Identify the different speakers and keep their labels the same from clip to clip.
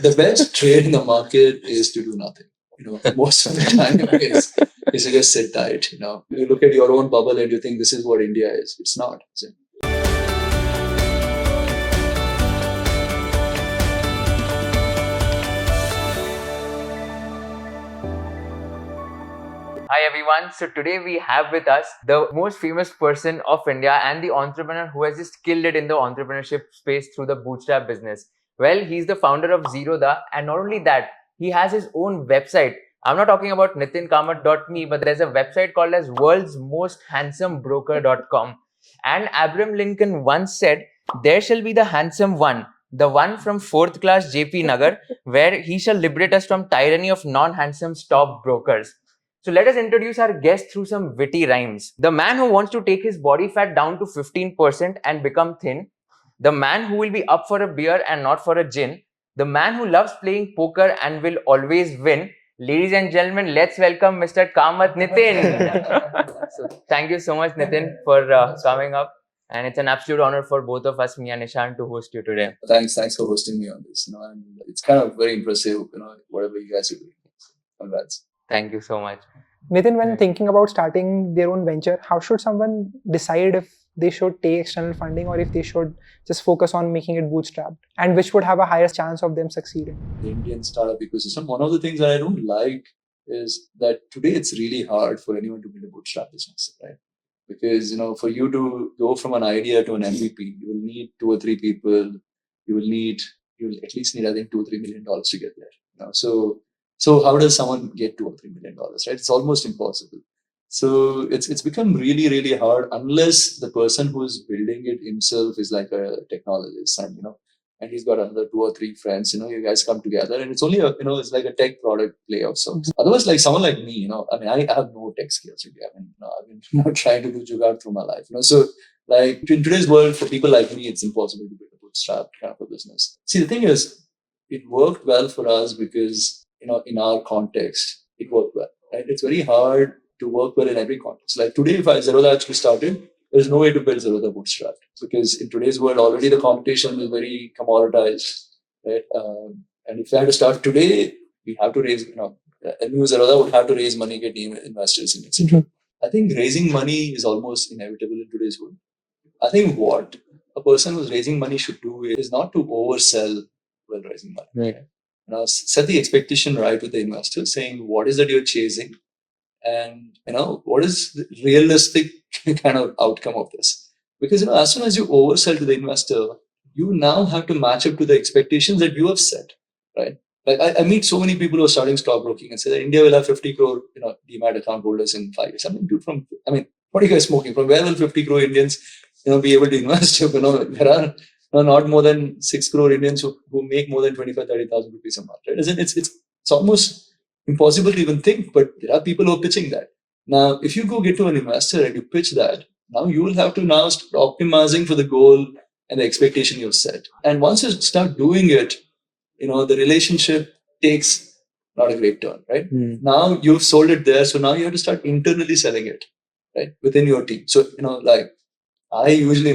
Speaker 1: the best trade in the market is to do nothing. Most of the time is to just sit tight. You look at your own bubble and you think this is what India is. It's not. Is it?
Speaker 2: Hi everyone. So today we have with us the most famous person of India and the entrepreneur who has just killed it in the entrepreneurship space through the bootstrap business. Well, he's the founder of Zerodha, and not only that, he has his own website. I'm not talking about nithinkamath.me, but there's a website called as worldsmosthandsomebroker.com. And Abraham Lincoln once said, "There shall be the handsome one, the one from 4th class JP Nagar, where he shall liberate us from tyranny of non-handsome stock brokers." So let us introduce our guest through some witty rhymes. The man who wants to take his body fat down to 15% and become thin. The man who will be up for a beer and not for a gin. The man who loves playing poker and will always win. Ladies and gentlemen, let's welcome Mr. Kamath Nithin. So thank you so much, Nithin, for coming up. And it's an absolute honor for both of us, me and Nishan, to host you today.
Speaker 1: Thanks for hosting me on this. And it's kind of very impressive, whatever you guys are doing. Congrats.
Speaker 2: Thank you so much.
Speaker 3: Nithin, when thinking about starting their own venture, how should someone decide if they should take external funding or if they should just focus on making it bootstrapped, and which would have a higher chance of them succeeding?
Speaker 1: The Indian startup ecosystem, one of the things that I don't like is that today it's really hard for anyone to build a bootstrap business, right? Because, for you to go from an idea to an MVP, you will need 2 or 3 people. You will at least need, I think, $2-3 million to get there. So how does someone get $2 or $3 million, right? It's almost impossible. So it's become really, really hard unless the person who's building it himself is like a technologist and he's got another 2 or 3 friends, you guys come together and it's only it's like a tech product play of sorts. Otherwise, like someone like me, I have no tech skills. I've been trying to do jugaad through my life, So like in today's world, for people like me, it's impossible to build a bootstrap kind of a business. See, the thing is, it worked well for us because in our context, it worked well. Right? It's very hard to work well in every context. Like today, if Zerodha actually started, there's no way to build Zerodha bootstrapped because in today's world, already the competition is very commoditized. Right? And if I had to start today, we have to raise, a new Zerodha would have to raise money, get investors, and etc. I think raising money is almost inevitable in today's world. I think what a person who's raising money should do is not to oversell while raising money.
Speaker 2: Right.
Speaker 1: Set the expectation right with the investor, saying what is that you're chasing, and what is the realistic kind of outcome of this. Because as soon as you oversell to the investor, you now have to match up to the expectations that you have set, right? Like I meet so many people who are starting stockbroking and say that India will have 50 crore demat account holders in 5 years. What are you guys smoking? From where will 50 crore Indians be able to invest? There are not more than 6 crore Indians who make more than 25,000-30,000 rupees a month. Right? It's almost impossible to even think, but there are people who are pitching that. Now, if you go get to an investor and you pitch that, now you will have to now start optimizing for the goal and the expectation you've set. And once you start doing it, the relationship takes not a great turn, right? Now you've sold it there, so now you have to start internally selling it, right, within your team. So, I usually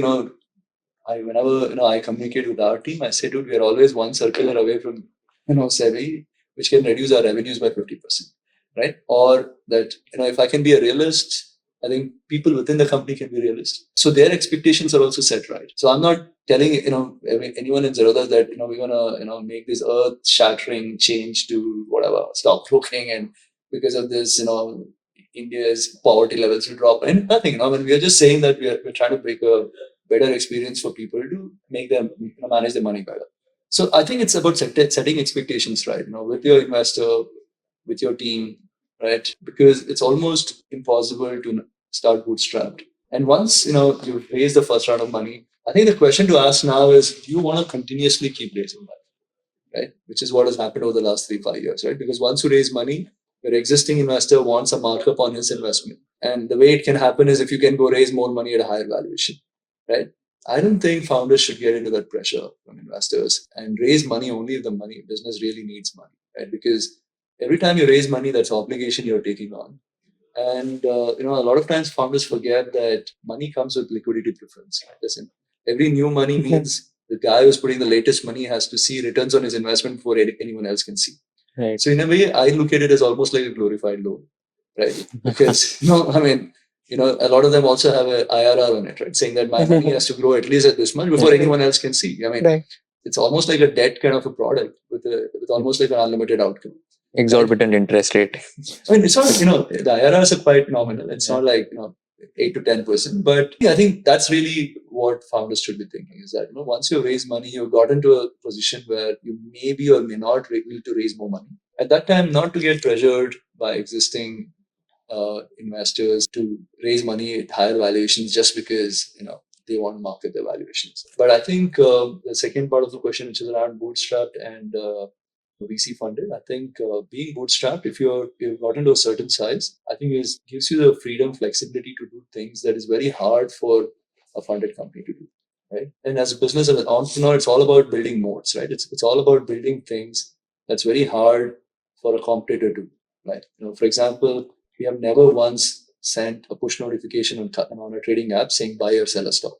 Speaker 1: whenever I communicate with our team, I say, dude, we are always one circular away from SEBI, which can reduce our revenues by 50%, right? Or that if I can be a realist, I think people within the company can be realist. So their expectations are also set right. So I'm not telling anyone in Zerodha that we're gonna make this earth-shattering change to whatever stockbroking, and because of this India's poverty levels will drop. And nothing. We are just saying that we're trying to make a better experience for people to make them manage their money better. So I think it's about setting expectations right, with your investor, with your team, right? Because it's almost impossible to start bootstrapped. And once you've raised the first round of money, I think the question to ask now is, do you want to continuously keep raising money, right? Which is what has happened over the last 3-5 years, right? Because once you raise money, your existing investor wants a markup on his investment, and the way it can happen is if you can go raise more money at a higher valuation. Right? I don't think founders should get into that pressure from investors and raise money only if the business really needs money, right? Because every time you raise money, that's obligation you're taking on. And, a lot of times founders forget that money comes with liquidity preference. Listen, every new money means the guy who's putting the latest money has to see returns on his investment before anyone else can see.
Speaker 2: Right.
Speaker 1: So in a way, I look at it as almost like a glorified loan, right? Because I mean, a lot of them also have a IRR on it, right? Saying that my money has to grow at least at this much before anyone else can see. I mean,
Speaker 3: Right.
Speaker 1: it's almost like a debt kind of a product with almost like an unlimited outcome.
Speaker 2: Exorbitant interest rate.
Speaker 1: I mean, it's not, the IRRs are quite nominal. It's not like, 8 to 10%. But I think that's really what founders should be thinking is that, once you raise money, you've got into a position where you maybe or may not need to raise more money. At that time, not to get pressured by existing investors to raise money at higher valuations just because, they want to market their valuations. But I think the second part of the question, which is around bootstrapped and VC funded, I think being bootstrapped, if you've gotten to a certain size, I think gives you the freedom, flexibility to do things that is very hard for a funded company to do, right? And as a business, as an entrepreneur, it's all about building moats, right? It's all about building things that's very hard for a competitor to do, right? For example, we have never once sent a push notification on a trading app saying buy or sell a stock.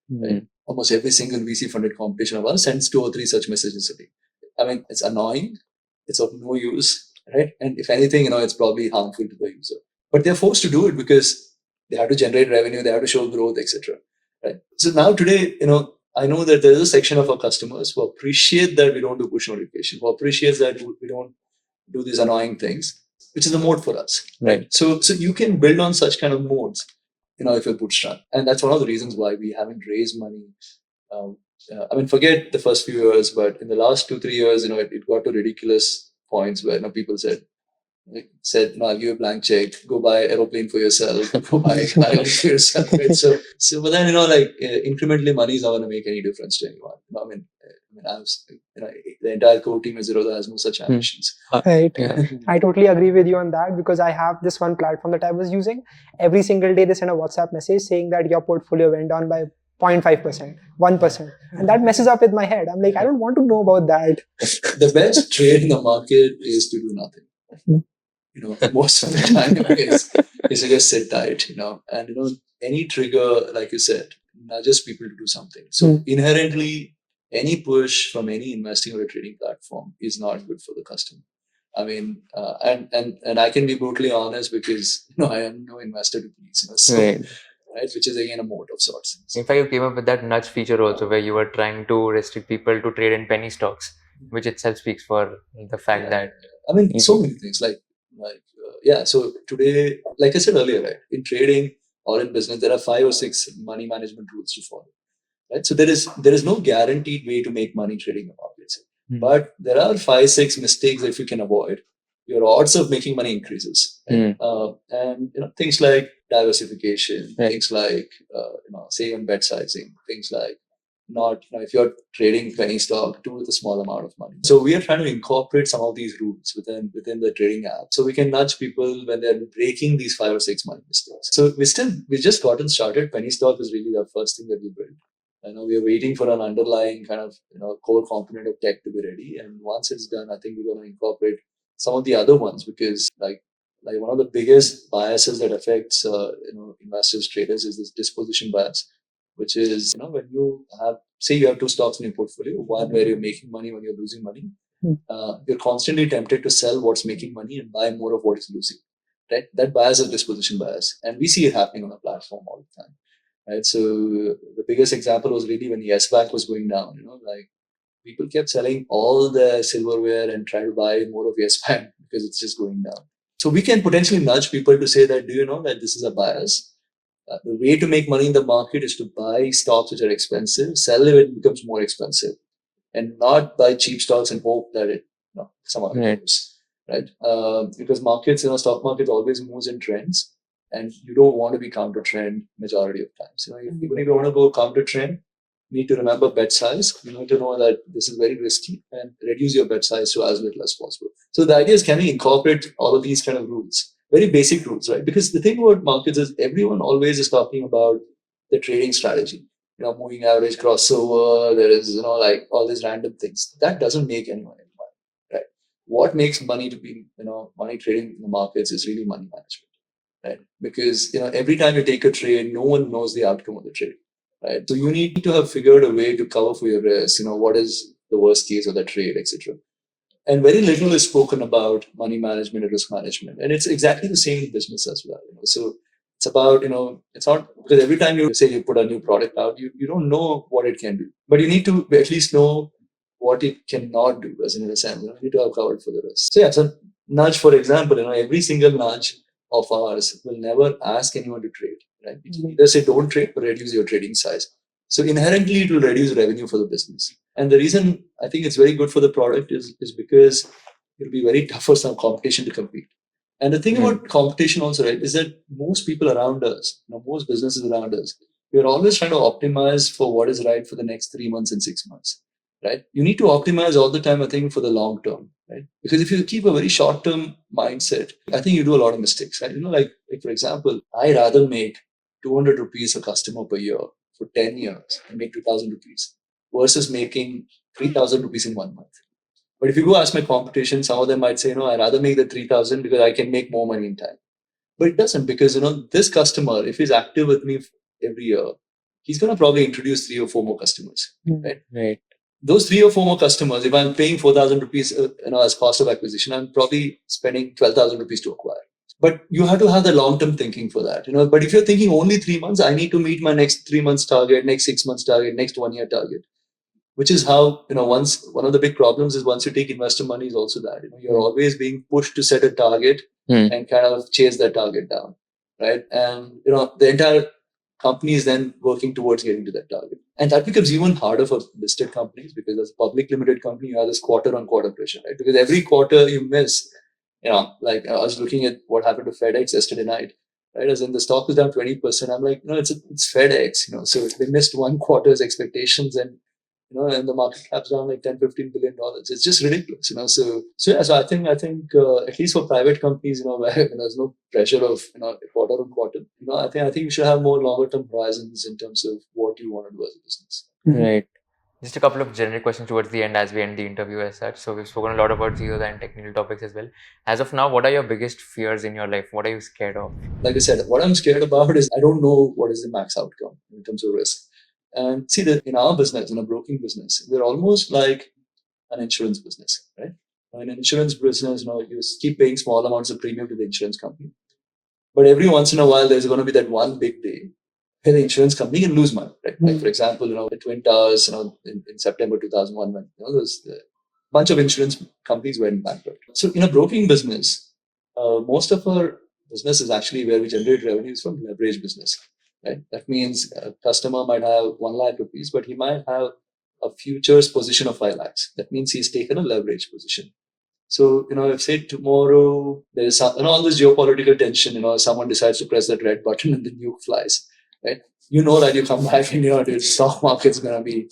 Speaker 1: Right? Almost every single VC funded competition of ours sends 2 or 3 such messages a day. I mean, it's annoying, it's of no use, right? And if anything, it's probably harmful to the user. But they're forced to do it because they have to generate revenue, they have to show growth, etc. Right? So now today, I know that there's a section of our customers who appreciate that we don't do push notification, who appreciate that we don't do these annoying things, which is a mode for us.
Speaker 2: Right.
Speaker 1: So you can build on such kind of modes, if you're bootstrapped. And that's one of the reasons why we haven't raised money. Forget the first few years, but in the last 2-3 years, it got to ridiculous points where people said, no, I'll give you a blank check, go buy aeroplane for yourself, go buy a island for yourself. Right? But then, incrementally money is not going to make any difference to anyone. The entire core team at Zerodha has no such ambitions.
Speaker 3: Right. Yeah. I totally agree with you on that because I have this one platform that I was using. Every single day they send a WhatsApp message saying that your portfolio went down by 0.5%, 1%. And that messes up with my head. I'm like, I don't want to know about that.
Speaker 1: The best trade in the market is to do nothing. Most of the time is to just sit tight, and any trigger, like you said, nudges people to do something. So inherently, any push from any investing or a trading platform is not good for the customer. I mean, and I can be brutally honest because I am no investor to please, right, which is again a mode of sorts.
Speaker 2: In fact, you came up with that nudge feature also, where you were trying to restrict people to trade in penny stocks, which itself speaks for the fact that
Speaker 1: so many things so today, like I said earlier, right, in trading or in business, there are 5 or 6 money management rules to follow. Right? So there is no guaranteed way to make money trading the markets. But there are 5-6 mistakes that if you can avoid, your odds of making money increases. Right? And things like diversification, things like say on bet sizing, things like not if you're trading penny stock, do with a small amount of money. So we are trying to incorporate some of these rules within the trading app, so we can nudge people when they're breaking these 5 or 6 money mistakes. So we just gotten started. Penny stock is really the first thing that we built. We are waiting for an underlying kind of core component of tech to be ready, and once it's done, I think we're going to incorporate some of the other ones because like one of the biggest biases that affects investors, traders is this disposition bias, which is when you have, say you have 2 stocks in your portfolio, one where you're making money, when you're losing money, you're constantly tempted to sell what's making money and buy more of what is losing. Right? That bias is disposition bias, and we see it happening on a platform all the time. Right? So the biggest example was really when the S Bank was going down. People kept selling all the silverware and try to buy more of Yes Bank because it's just going down. So we can potentially nudge people to say that, do you know that this is a bias? The way to make money in the market is to buy stocks which are expensive, sell it when it becomes more expensive, and not buy cheap stocks and hope that it somehow goes. Right? Because markets, stock market always moves in trends, and you don't want to be counter trend majority of times. Even if you want to go counter trend, you need to remember bet size. You need to know that this is very risky and reduce your bet size to as little as possible. So the idea is, can we incorporate all of these kind of rules? Very basic rules, right? Because the thing about markets is everyone always is talking about the trading strategy. Moving average, crossover, there is, like all these random things. That doesn't make anyone any money, right? What makes money to be, money trading in the markets is really money management, right? Because, every time you take a trade, no one knows the outcome of the trade. right? So you need to have figured a way to cover for your risk. What is the worst case of that trade, etc. And very little is spoken about money management and risk management. And it's exactly the same in business as well. So it's about, it's not because every time you say you put a new product out, you don't know what it can do. But you need to at least know what it cannot do, as in a sense. You need to have covered for the rest. So yeah, so nudge, for example, every single nudge of ours will never ask anyone to trade. Right? It will either say don't trade or reduce your trading size. So inherently it will reduce revenue for the business. And the reason I think it's very good for the product is because it'll be very tough for some competition to compete. And the thing about competition also, right, is that most people around us, most businesses around us, we're always trying to optimize for what is right for the next 3 months and 6 months, right? You need to optimize all the time, I think, for the long term, right? Because if you keep a very short term mindset, I think you do a lot of mistakes, right? Like for example, I rather make 200 rupees a customer per year for 10 years and make 2,000 rupees versus making 3,000 rupees in 1 month. But if you go ask my competition, some of them might say, I'd rather make the 3,000 because I can make more money in time. But it doesn't, because, this customer, if he's active with me every year, he's going to probably introduce 3 or 4 more customers, right?
Speaker 2: Right.
Speaker 1: Those 3 or 4 more customers, if I'm paying 4,000 rupees, as cost of acquisition, I'm probably spending 12,000 rupees to acquire. But you have to have the long-term thinking for that, But if you're thinking only 3 months, I need to meet my next 3 months target, next 6 months target, next 1 year target. Which is how, once one of the big problems is once you take investor money is also that, you're always being pushed to set a target and kind of chase that target down, right? And, the entire company is then working towards getting to that target. And that becomes even harder for listed companies because as a public limited company, you have this quarter on quarter pressure, right? Because every quarter you miss, like I was looking at what happened to FedEx yesterday night, right? As in the stock was down 20%. I'm like, it's FedEx, so they missed one quarter's expectations and and the market cap's down like 10-15 billion dollars. It's just ridiculous, So I think at least for private companies, where there's no pressure of quarter on quarter, I think you should have more longer term horizons in terms of what you want to do as a business.
Speaker 2: Right. Just a couple of generic questions towards the end as we end the interview as such. So we've spoken a lot about Zerodha and technical topics as well. As of now, what are your biggest fears in your life? What are you scared of?
Speaker 1: Like I said, what I'm scared about is I don't know what is the max outcome in terms of risk. And see that in our business, in a broking business, we're almost like an insurance business, right? In an insurance business, you keep paying small amounts of premium to the insurance company. But every once in a while, there's going to be that one big day where the insurance company can lose money, right? Like, for example, the Twin Towers, in September 2001, when, there's a bunch of insurance companies went bankrupt. So in a broking business, most of our business is actually where we generate revenues from leverage business, right? That means a customer might have 1 lakh rupees, but he might have a futures position of 5 lakhs. That means he's taken a leverage position. So, if say tomorrow there's all this geopolitical tension, someone decides to press that red button and the nuke flies, right? That you come back and, the stock market's going to be,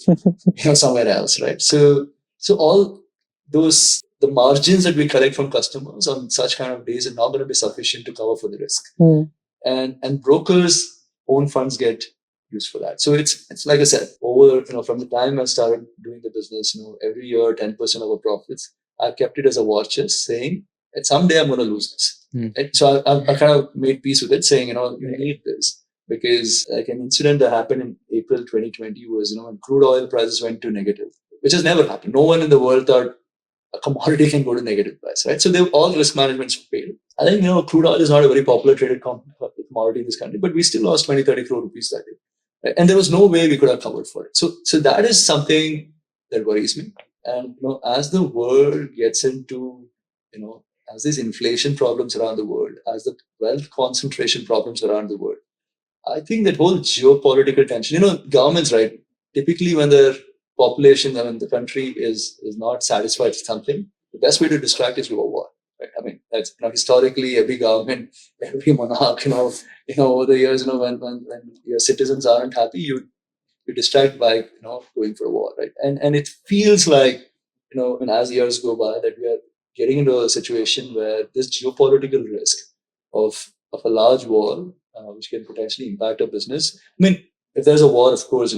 Speaker 1: somewhere else, right? So all those, the margins that we collect from customers on such kind of days are not going to be sufficient to cover for the risk. And brokers' own funds get used for that. So it's like I said, over, from the time I started doing the business, every year, 10% of our profits, I've kept it as a war chest saying that someday I'm going to lose this. Right? So I kind of made peace with it saying, you need this because like an incident that happened in April 2020 was, when crude oil prices went to negative, which has never happened. No one in the world thought a commodity can go to negative price, right? So they all risk management failed. I think, crude oil is not a very popular traded commodity in this country, but we still lost 20-30 crore rupees that day. Right? And there was no way we could have covered for it. So that is something that worries me. And, as the world gets into, as these inflation problems around the world, as the wealth concentration problems around the world, I think that whole geopolitical tension, governments, right? Typically when their population, the country is not satisfied with something, the best way to distract is through a war. Right? I mean, that's, historically every government, every monarch, over the years, when your citizens aren't happy, you distract by, going for a war, right? And it feels like, and as years go by, that we are getting into a situation where this geopolitical risk of a large war, which can potentially impact our business. I mean, if there's a war, of course,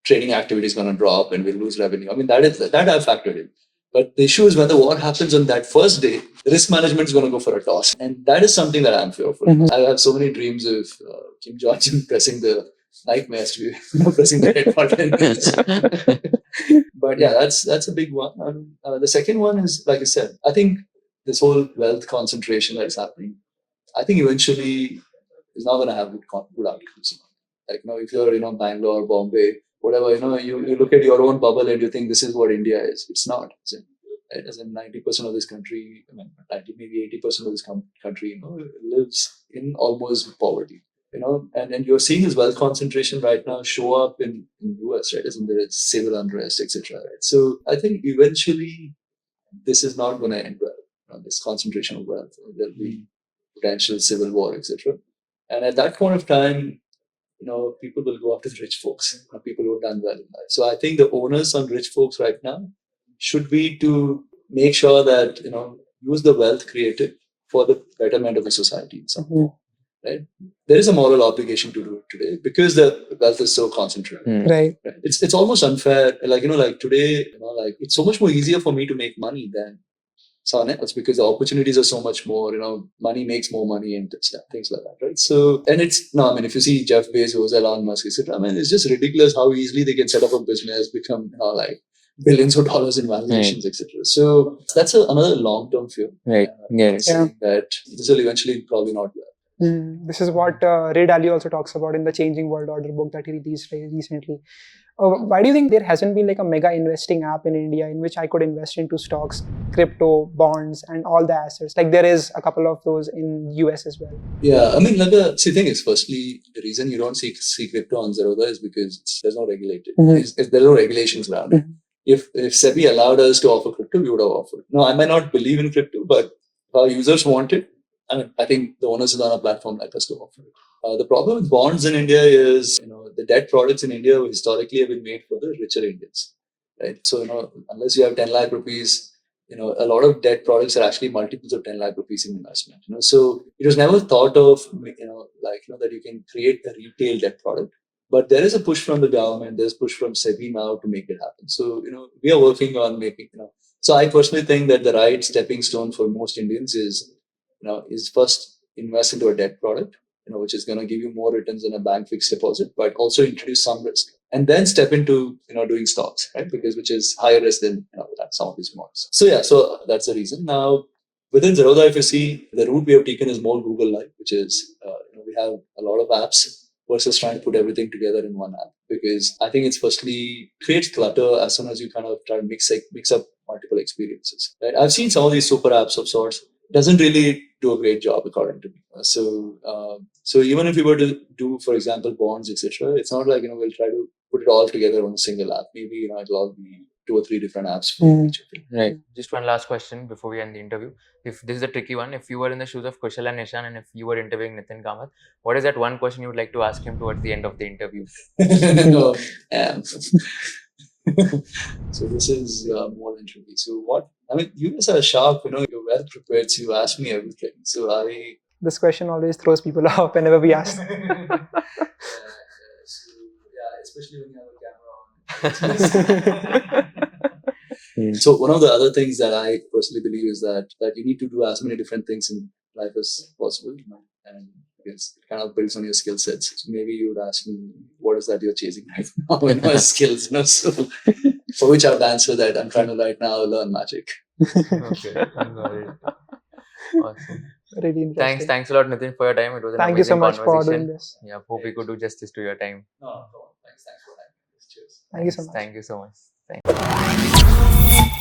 Speaker 1: trading activity is going to drop and we'll lose revenue. I mean, that I've factored in. But the issue is when the war happens on that first day, risk management is going to go for a toss. And that is something that I'm fearful. I have so many dreams of Kim Jong-un pressing the nightmares to be pressing the red button. But yeah, that's a big one. The second one is, like I said, I think this whole wealth concentration that's happening, I think eventually is not going to have good outcomes. Like, if you're, Bangalore, Bombay, whatever, you look at your own bubble and you think this is what India is. It's not. As in 90% of this country, 90, maybe 80% of this country, lives in almost poverty. And you're seeing this wealth concentration right now show up in US, right? As in there is civil unrest, etc. Right? So I think eventually this is not going to end well. This concentration of wealth, there'll be potential civil war, etc. And at that point of time, people will go after the rich folks, people who have done well in life. So I think the onus on rich folks right now should be to make sure that, use the wealth created for the betterment of the society in some way, right? There is a moral obligation to do it today because the wealth is so concentrated.
Speaker 3: Right.
Speaker 1: It's almost unfair. Like today, it's so much more easier for me to make money than someone else because the opportunities are so much more. Money makes more money and things like that, right? So, and if you see Jeff Bezos, Elon Musk, etc., it's just ridiculous how easily they can set up a business, become billions of dollars in valuations, etc. So that's another long-term fear.
Speaker 2: Right. Yes.
Speaker 1: That this will eventually probably not work.
Speaker 3: This is what Ray Dalio also talks about in the Changing World Order book that he released recently. Why do you think there hasn't been like a mega investing app in India in which I could invest into stocks, crypto, bonds, and all the assets? Like there is a couple of those in US as well.
Speaker 1: Yeah, the thing is, firstly, the reason you don't see crypto on Zerodha is because there's no regulated. There's no regulations around it. If SEBI allowed us to offer crypto, we would have offered. No, I might not believe in crypto, but if our users want it, I think the onus is on a platform like us to offer it. The problem with bonds in India is, the debt products in India historically have been made for the richer Indians, right? So, unless you have 10 lakh rupees, a lot of debt products are actually multiples of 10 lakh rupees in investment. So it was never thought of, that you can create a retail debt product. But there is a push from the government, there's push from SEBI now to make it happen. So, we are working on making, so I personally think that the right stepping stone for most Indians is first invest into a debt product, which is going to give you more returns than a bank fixed deposit, but also introduce some risk. And then step into, doing stocks, right? Which is higher risk than, some of these bonds. So yeah, so that's the reason. Now, within Zerodha, if you see, the route we have taken is more Google-like, which is, we have a lot of apps versus trying to put everything together in one app. Because I think it's firstly creates clutter as soon as you kind of try to mix up multiple experiences. Right? I've seen some of these super apps of sorts. Doesn't really do a great job according to me. So even if we were to do, for example, bonds, etc., it's not like, we'll try to put it all together on a single app. Maybe, it'll all be 2 or 3 different apps for each of them.
Speaker 2: Right. Just one last question before we end the interview. If this is a tricky one, if you were in the shoes of Kushal and Nishan and if you were interviewing Nithin Kamath, what is that one question you would like to ask him towards the end of the interview?
Speaker 1: So this is more than tricky. So you guys are sharp, you're well prepared, so you ask me everything. So
Speaker 3: this question always throws people off whenever we ask.
Speaker 1: Especially when you have a camera on. So one of the other things that I personally believe is that you need to do as many different things in life as possible, and because it kind of builds on your skill sets. So maybe you would ask me, what is that you're chasing right now in my skills? So for which I would answer that I'm trying to right now learn magic.
Speaker 2: Okay, I got it. Awesome.
Speaker 3: Really interesting.
Speaker 2: Thanks a lot, Nithin, for your time. It was an
Speaker 3: Thank you so
Speaker 2: amazing
Speaker 3: much for
Speaker 2: conversation.
Speaker 3: doing this.
Speaker 2: Yeah, hope we could do justice to your time.
Speaker 1: No, thanks for having me. Cheers.
Speaker 3: Thank you so much.
Speaker 2: Thank you so much. Thank you.